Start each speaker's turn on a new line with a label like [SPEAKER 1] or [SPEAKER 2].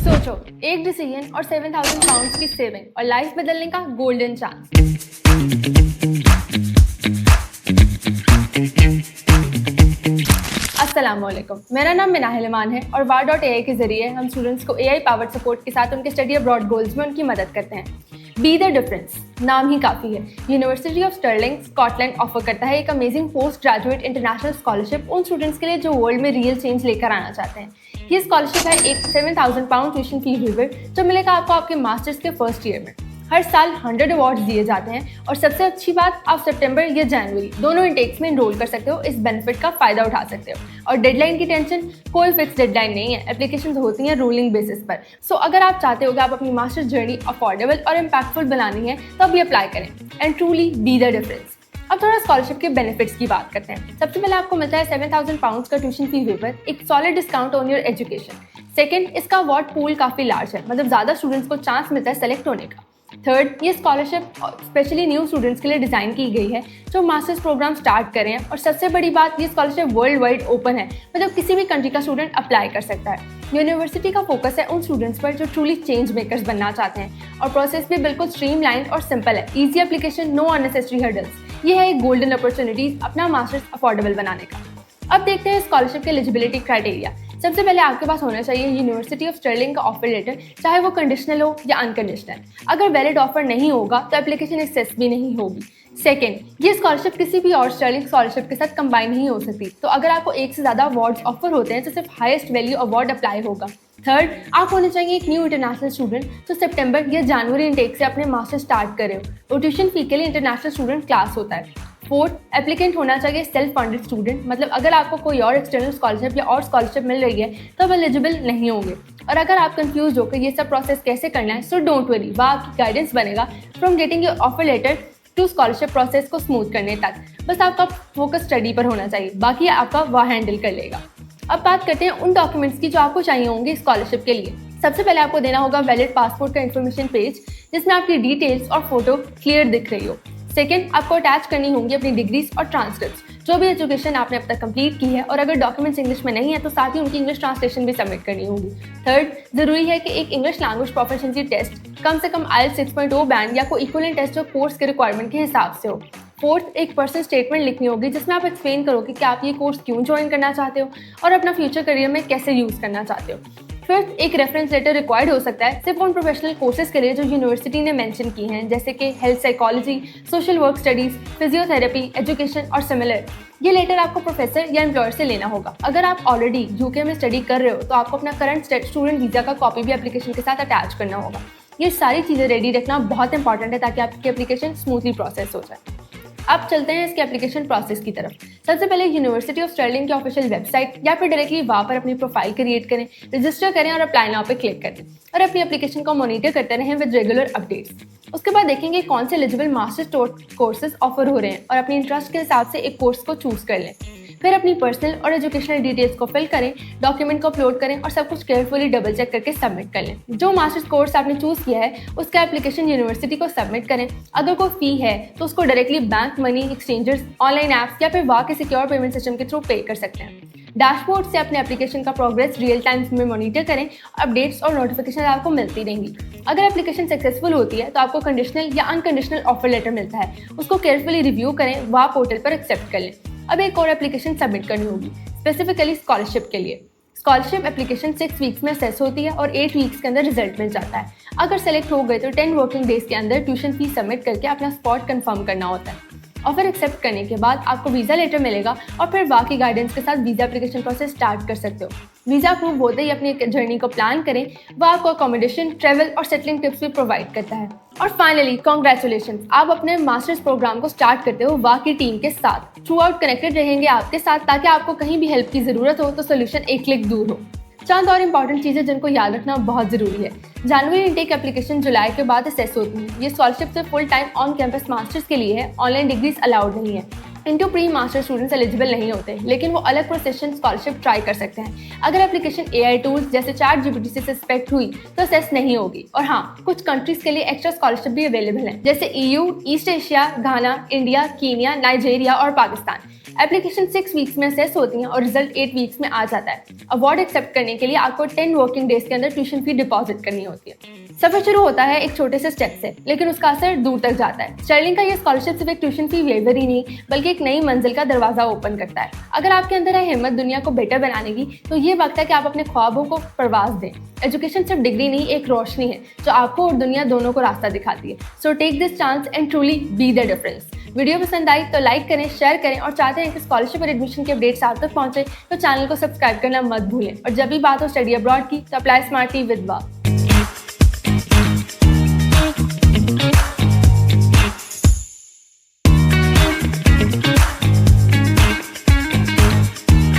[SPEAKER 1] सोचो, एक डिसीजन और 7,000 पाउंड्स की सेविंग और लाइफ बदलने का गोल्डन चांस। अस्सलामुअलैकुम, मेरा नाम मिनाहिल इमान है और var.ai के जरिए हम स्टूडेंट्स को AI पावर्ड सपोर्ट के साथ उनके स्टडी अब्रॉड गोल्स में उनकी मदद करते हैं। बी द डिफरेंस, नाम ही काफ़ी है। University of Stirling Scotland offer करता है एक amazing post graduate international scholarship उन स्टूडेंट्स के लिए जो वर्ल्ड में रियल चेंज लेकर आना चाहते हैं। ये स्कॉलरशिप है एक 7,000 पाउंड ट्यूशन फी वेवर जो मिलेगा आपको आपके मास्टर्स के फर्स्ट ईयर में। हर साल 100 अवार्ड्स दिए जाते हैं और सबसे अच्छी बात, आप सितंबर या जनवरी दोनों इंटेक्स में एनरोल कर सकते हो, इस बेनिफिट का फायदा उठा सकते हो। और डेडलाइन की टेंशन, कोई फिक्स डेडलाइन नहीं है, एप्लीकेशंस होती हैं रोलिंग बेसिस पर। सो अगर आप चाहते हो कि आप अपनी मास्टर्स जर्नी अफोर्डेबल और इम्पैक्टफुल बनानी है तो अभी अप्लाई करें and truly be the difference. अब थोड़ा स्कॉलरशिप के बेनिफिट्स की बात करते हैं। सबसे पहले आपको मिलता है 7,000 पाउंड्स का ट्यूशन फी वेवर, एक solid discount on your education. Second, इसका अवार्ड पूल काफ़ी लार्ज है, मतलब ज़्यादा स्टूडेंट्स को चांस मिलता है सेलेक्ट होने का। थर्ड, ये स्कॉलरशिप स्पेशली न्यू स्टूडेंट्स के लिए डिज़ाइन की गई है जो मास्टर्स प्रोग्राम स्टार्ट कर रहे हैं। और सबसे बड़ी बात, ये स्कॉलरशिप वर्ल्ड वाइड ओपन है, मतलब किसी भी कंट्री का स्टूडेंट अप्लाई कर सकता है। यूनिवर्सिटी का फोकस है उन स्टूडेंट्स पर जो ट्रूली चेंज मेकर्स बनना चाहते हैं और प्रोसेस भी बिल्कुल स्ट्रीमलाइंड और सिंपल है। Easy application, know unnecessary hurdles. ये है एक गोल्डन अपॉर्चुनिटीज अपना मास्टर्स अफोर्डेबल बनाने का। अब देखते हैं स्कॉलरशिप के एलिजिबिलिटी क्राइटेरिया। सबसे पहले आपके पास होना चाहिए यूनिवर्सिटी ऑफ स्टर्लिंग का ऑफर लेटर, चाहे वो कंडीशनल हो या अनकंडीशनल। अगर वैलिड ऑफर नहीं होगा तो एप्लीकेशन एक्सेस भी नहीं होगी। सेकेंड, ये स्कॉलरशिप किसी भी और स्टर्लिंग स्कॉलरशिप के साथ कंबाइन नहीं हो सकती, तो अगर आपको एक से ज़्यादा अवार्ड्स ऑफर होते हैं तो सिर्फ हाईएस्ट वैल्यू अवार्ड अप्लाई होगा। थर्ड, आप होने चाहिए एक न्यू इंटरनेशनल स्टूडेंट जो सितंबर या जनवरी इंटेक से अपने मास्टर स्टार्ट करे हो। और ट्यूशन फी के लिए इंटरनेशनल स्टूडेंट क्लास होता है। फोर्थ, एप्लीकेंट होना चाहिए सेल्फ फंडेड स्टूडेंट, मतलब अगर आपको कोई और एक्सटर्नल स्कॉलरशिप या और स्कॉलरशिप मिल रही है तो आप एलिजिबल नहीं होंगे। और अगर आप कंफ्यूज होकर ये सब प्रोसेस कैसे करना है, सो डोंट वरी, वह आपकी गाइडेंस बनेगा from getting your offer letter to scholarship process को स्मूथ करने तक। बस आपका फोकस स्टडी पर होना चाहिए, बाकी आपका वह हैंडल कर लेगा। अब बात करते हैं उन डॉक्यूमेंट्स की जो आपको चाहिए होंगे स्कॉलरशिप के लिए। सबसे पहले आपको देना होगा वैलिड पासपोर्ट का इन्फॉर्मेशन पेज जिसमें आपकी डिटेल्स और फोटो क्लियर दिख रही हो। सेकेंड, आपको अटैच करनी होंगी अपनी डिग्रीज और ट्रांसक्रिप्ट, जो भी एजुकेशन आपने अब तक कंप्लीट की है, और अगर डॉक्यूमेंट्स इंग्लिश में नहीं है तो साथ ही उनकी इंग्लिश ट्रांसलेशन भी सबमिट करनी होगी। थर्ड, जरूरी है कि एक इंग्लिश लैंग्वेज प्रोफिशिएंसी टेस्ट कम से कम IELTS 6.0 बैंड या कोई इक्विवेलेंट टेस्ट जो कोर्स के रिक्वायरमेंट के हिसाब से हो। फोर्थ, एक पर्सनल स्टेटमेंट लिखनी होगी जिसमें आप एक्सप्लेन करो कि आप ये कोर्स क्यों ज्वाइन करना चाहते हो और अपना फ्यूचर करियर में कैसे यूज़ करना चाहते हो। फिफ्थ, एक रेफरेंस लेटर रिक्वायर्ड हो सकता है सिर्फ उन प्रोफेशनल कोर्सेज के लिए जो यूनिवर्सिटी ने मेंशन की हैं, जैसे कि health psychology, social work studies, physiotherapy, education और सिमिलर। ये लेटर आपको प्रोफेसर या एम्प्लॉयर से लेना होगा। अगर आप ऑलरेडी यूके में स्टडी कर रहे हो तो आपको अपना करंट स्टूडेंट वीज़ा का कॉपी भी एप्लीकेशन के साथ अटैच करना होगा। ये सारी चीज़ें रेडी रखना बहुत इंपॉर्टेंट है ताकि आपकी एप्लीकेशन स्मूथली प्रोसेस हो जाए। अब चलते हैं इसके एप्लीकेशन प्रोसेस की तरफ। सबसे पहले यूनिवर्सिटी ऑफ स्टर्लिंग की ऑफिशियल वेबसाइट या फिर डायरेक्टली वहाँ पर अपनी प्रोफाइल क्रिएट करें, रजिस्टर करें और अप्लाई नाउ पे क्लिक करें और अपनी एप्लीकेशन को मॉनिटर करते रहें विद रेगुलर अपडेट्स। उसके बाद देखेंगे कौन से एलिजिबल मास्टर्स कोर्सेज ऑफर हो रहे हैं और अपनी इंटरेस्ट के हिसाब से एक कोर्स को चूज कर लें। फिर अपनी पर्सनल और एजुकेशनल डिटेल्स को फिल करें, डॉक्यूमेंट को अपलोड करें और सब कुछ केयरफुली डबल चेक करके सबमिट कर लें। जो मास्टर्स कोर्स आपने चूज किया है उसका एप्लीकेशन यूनिवर्सिटी को सबमिट करें। अगर कोई फी है तो उसको directly bank, money exchangers, online apps या फिर वहाँ के सिक्योर पेमेंट सिस्टम के थ्रू पे कर सकते हैं। डैशबोर्ड से अपने एप्लीकेशन का प्रोग्रेस रियल टाइम में मॉनिटर करें, अपडेट्स और नोटिफिकेशन आपको मिलती रहेंगी। अगर एप्लीकेशन सक्सेसफुल होती है तो आपको कंडीशनल या अनकंडीशनल ऑफर लेटर मिलता है, उसको केयरफुली रिव्यू करें, वहाँ पोर्टल पर एक्सेप्ट कर लें। अब एक और एप्लीकेशन सबमिट करनी होगी स्पेसिफिकली स्कॉलरशिप के लिए। स्कॉलरशिप एप्लीकेशन 6 वीक्स में असेस होती है और 8 वीक्स के अंदर रिजल्ट मिल जाता है। अगर सेलेक्ट हो गए तो 10 वर्किंग डेज के अंदर ट्यूशन फीस सबमिट करके अपना स्पॉट कंफर्म करना होता है। ऑफर एक्सेप्ट करने के बाद आपको वीज़ा लेटर मिलेगा और फिर बाकी गाइडेंस के साथ वीज़ा एप्लीकेशन प्रोसेस स्टार्ट कर सकते हो। वीज़ा अप्रूव होते ही अपनी जर्नी को प्लान करें, वह आपको अकोमोडेशन, ट्रैवल और सेटलिंग टिप्स भी प्रोवाइड करता है। और फाइनली कॉन्ग्रेचुलेशन, आप अपने मास्टर्स प्रोग्राम को स्टार्ट करते हो वहाँ की टीम के साथ। थ्रू आउट कनेक्टेड रहेंगे आपके साथ ताकि आपको कहीं भी हेल्प की ज़रूरत हो तो सोल्यूशन एक क्लिक दूर हो। चंद और इंपॉर्टेंट चीज़ें जिनको याद रखना बहुत ज़रूरी है। जनवरी इंटेक एप्लीकेशन जुलाई के बाद असेस होती है। ये स्कॉलरशिप से full time on campus masters के लिए है, ऑनलाइन डिग्रीज अलाउड नहीं है। Into pre master students eligible नहीं होते, लेकिन वो अलग प्रोसेशन स्कॉलरशिप ट्राई कर सकते हैं। अगर एप्लीकेशन AI टूल्स जैसे ChatGPT से सस्पेक्ट हुई तो असेस नहीं होगी। और हाँ, कुछ कंट्रीज के लिए एक्स्ट्रा स्कॉलरशिप भी अवेलेबल है, जैसे EU, ईस्ट एशिया, घाना, इंडिया, कीनिया, नाइजीरिया और पाकिस्तान। एप्लीकेशन 6 वीक्स में असेस होती हैं और रिजल्ट 8 वीक्स में आ जाता है। अवार्ड एक्सेप्ट करने के लिए आपको 10 वर्किंग डेज के अंदर ट्यूशन फी डिपॉजिट करनी होती है। सफर शुरू होता है एक छोटे से स्टेप से, लेकिन उसका असर दूर तक जाता है। स्टर्लिंग का ये स्कॉलरशिप सिर्फ एक ट्यूशन फी वेवर ही नहीं, बल्कि एक नई मंजिल का दरवाजा ओपन करता है। अगर आपके अंदर है हिम्मत दुनिया को बेटर बनाने की, तो ये वक्त है कि आप अपने ख्वाबों को परवाज दें। एजुकेशन सिर्फ डिग्री नहीं, एक रोशनी है जो आपको और दुनिया दोनों को रास्ता दिखाती है। So take this chance and truly be the difference. Video पसंद आई तो लाइक करें, शेयर करें और चाहते हैं कि स्कॉलरशिप और एडमिशन के अपडेट्स आप तक पहुंचे तो चैनल को सब्सक्राइब करना मत भूलें। और जब भी बात हो स्टडी अब्रॉड की तो अप्लाई स्मार्टली विद वाव।